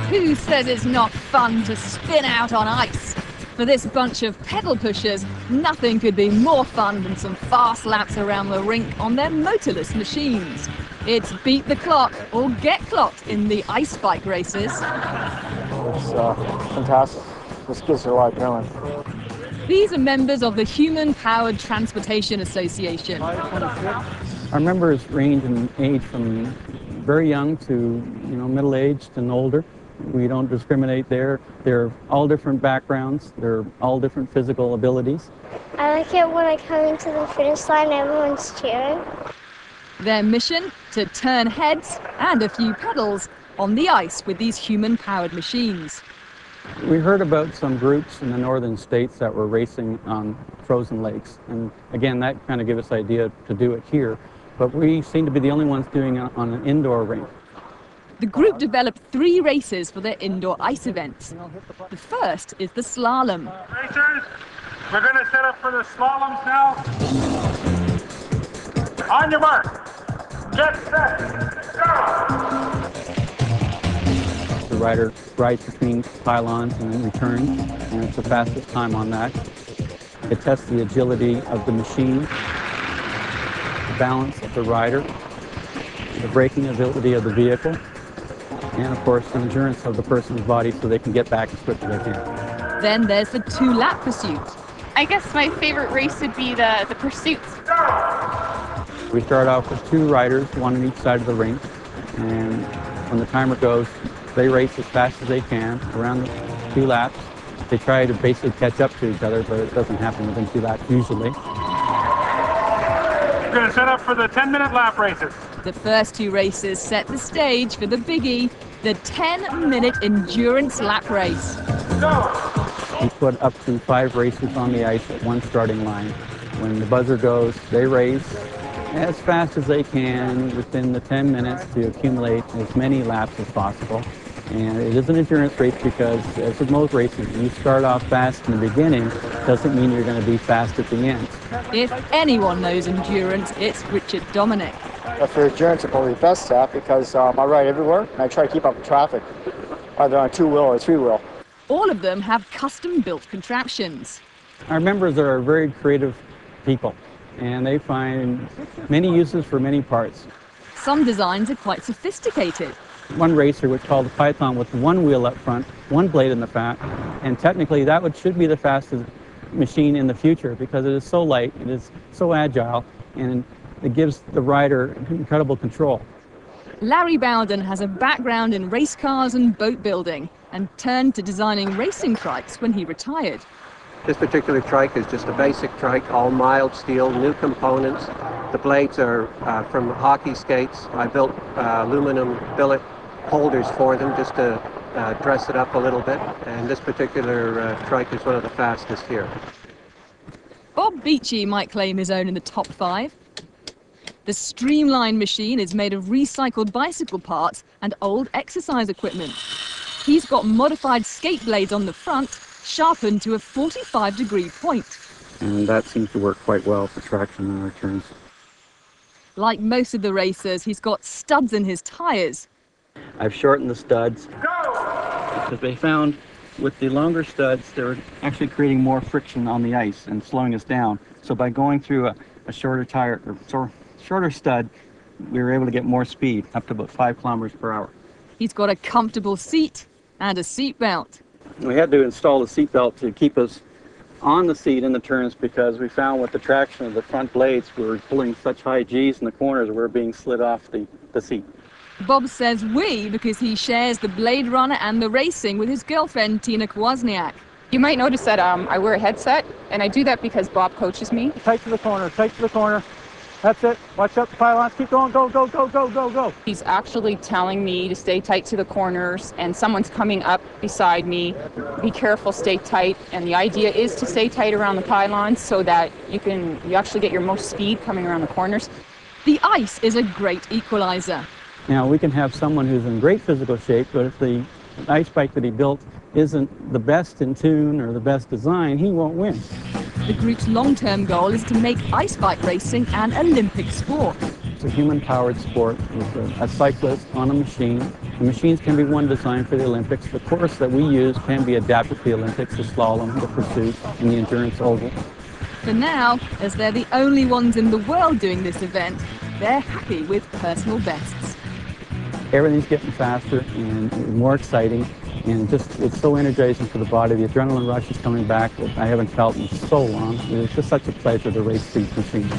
Who says it's not fun to spin out on ice? For this bunch of pedal pushers, nothing could be more fun than some fast laps around the rink on their motorless machines. It's beat the clock or get clocked in the ice bike races. It's fantastic. This gives you a lot of adrenaline. These are members of the Human Powered Transportation Association. Our members range in age from very young to middle-aged and older. We don't discriminate there. They're all different backgrounds. They're all different physical abilities. I like it when I come into the finish line, everyone's cheering. Their mission? To turn heads and a few pedals on the ice with these human-powered machines. We heard about some groups in the northern states that were racing on frozen lakes. And again, that kind of gave us the idea to do it here. But we seem to be the only ones doing it on an indoor rink. The group developed 3 races for their indoor ice events. The first is the slalom. Racers, we're going to set up for the slaloms now. On your mark, get set, go! The rider rides between pylons and then returns, and it's the fastest time on that. It tests the agility of the machine, the balance of the rider, the braking ability of the vehicle, and of course the endurance of the person's body so they can get back as quick as they can. Then there's the 2-lap pursuit. I guess my favorite race would be the pursuits. We start off with 2 riders, one on each side of the rink, and when the timer goes, they race as fast as they can around the 2 laps. They try to basically catch up to each other, but it doesn't happen within 2 laps usually. We're going to set up for the 10-minute lap races. The first 2 races set the stage for the biggie, the 10-minute endurance lap race. Go! We put up to 5 racers on the ice at one starting line. When the buzzer goes, they race as fast as they can within the 10 minutes to accumulate as many laps as possible. And it is an endurance race because, as with most races, you start off fast in the beginning, doesn't mean you're going to be fast at the end. If anyone knows endurance, it's Richard Dominic. For endurance, I'm probably the best at because I ride everywhere and I try to keep up with traffic, either on a 2-wheel or a 3-wheel. All of them have custom-built contraptions. Our members are very creative people, and they find many uses for many parts. Some designs are quite sophisticated. One racer was called the Python with 1 wheel up front, 1 blade in the back, and technically that should be the fastest machine in the future because it is so light, it is so agile, and it gives the rider incredible control. Larry Bowden has a background in race cars and boat building and turned to designing racing trikes when he retired. This particular trike is just a basic trike, all mild steel, new components. The blades are from hockey skates. I built aluminum billet holders for them just to dress it up a little bit. And this particular trike is one of the fastest here. Bob Beachy might claim his own in the top 5. The Streamline machine is made of recycled bicycle parts and old exercise equipment. He's got modified skate blades on the front, sharpened to a 45-degree point. And that seems to work quite well for traction and returns. Like most of the racers, he's got studs in his tires. I've shortened the studs because they found with the longer studs, they were actually creating more friction on the ice and slowing us down. So by going through a shorter tire, or shorter stud, we were able to get more speed, up to about 5 kilometers per hour. He's got a comfortable seat and a seat belt. We had to install the seat belt to keep us on the seat in the turns because we found with the traction of the front blades, we were pulling such high G's in the corners, we were being slid off the seat. Bob says we because he shares the Blade Runner and the racing with his girlfriend, Tina Kwasniak. You might notice that I wear a headset, and I do that because Bob coaches me. Tight to the corner, tight to the corner. That's it. Watch out the pylons. Keep going. Go, go, go, go, go, go. He's actually telling me to stay tight to the corners, and someone's coming up beside me. Be careful, stay tight. And the idea is to stay tight around the pylons so that you actually get your most speed coming around the corners. The ice is a great equalizer. Now, we can have someone who's in great physical shape, but if the ice bike that he built isn't the best in tune or the best design, he won't win. The group's long-term goal is to make ice bike racing an Olympic sport. It's a human-powered sport with a cyclist on a machine The machines can be one designed for the Olympics. The course that we use can be adapted to the Olympics, the slalom, the pursuit, and the endurance oval. For now, as they're the only ones in the world doing this event, they're happy with personal bests. Everything's getting faster and more exciting, and just it's so energizing for the body. The adrenaline rush is coming back that I haven't felt in so long. It's just such a pleasure to race these machines.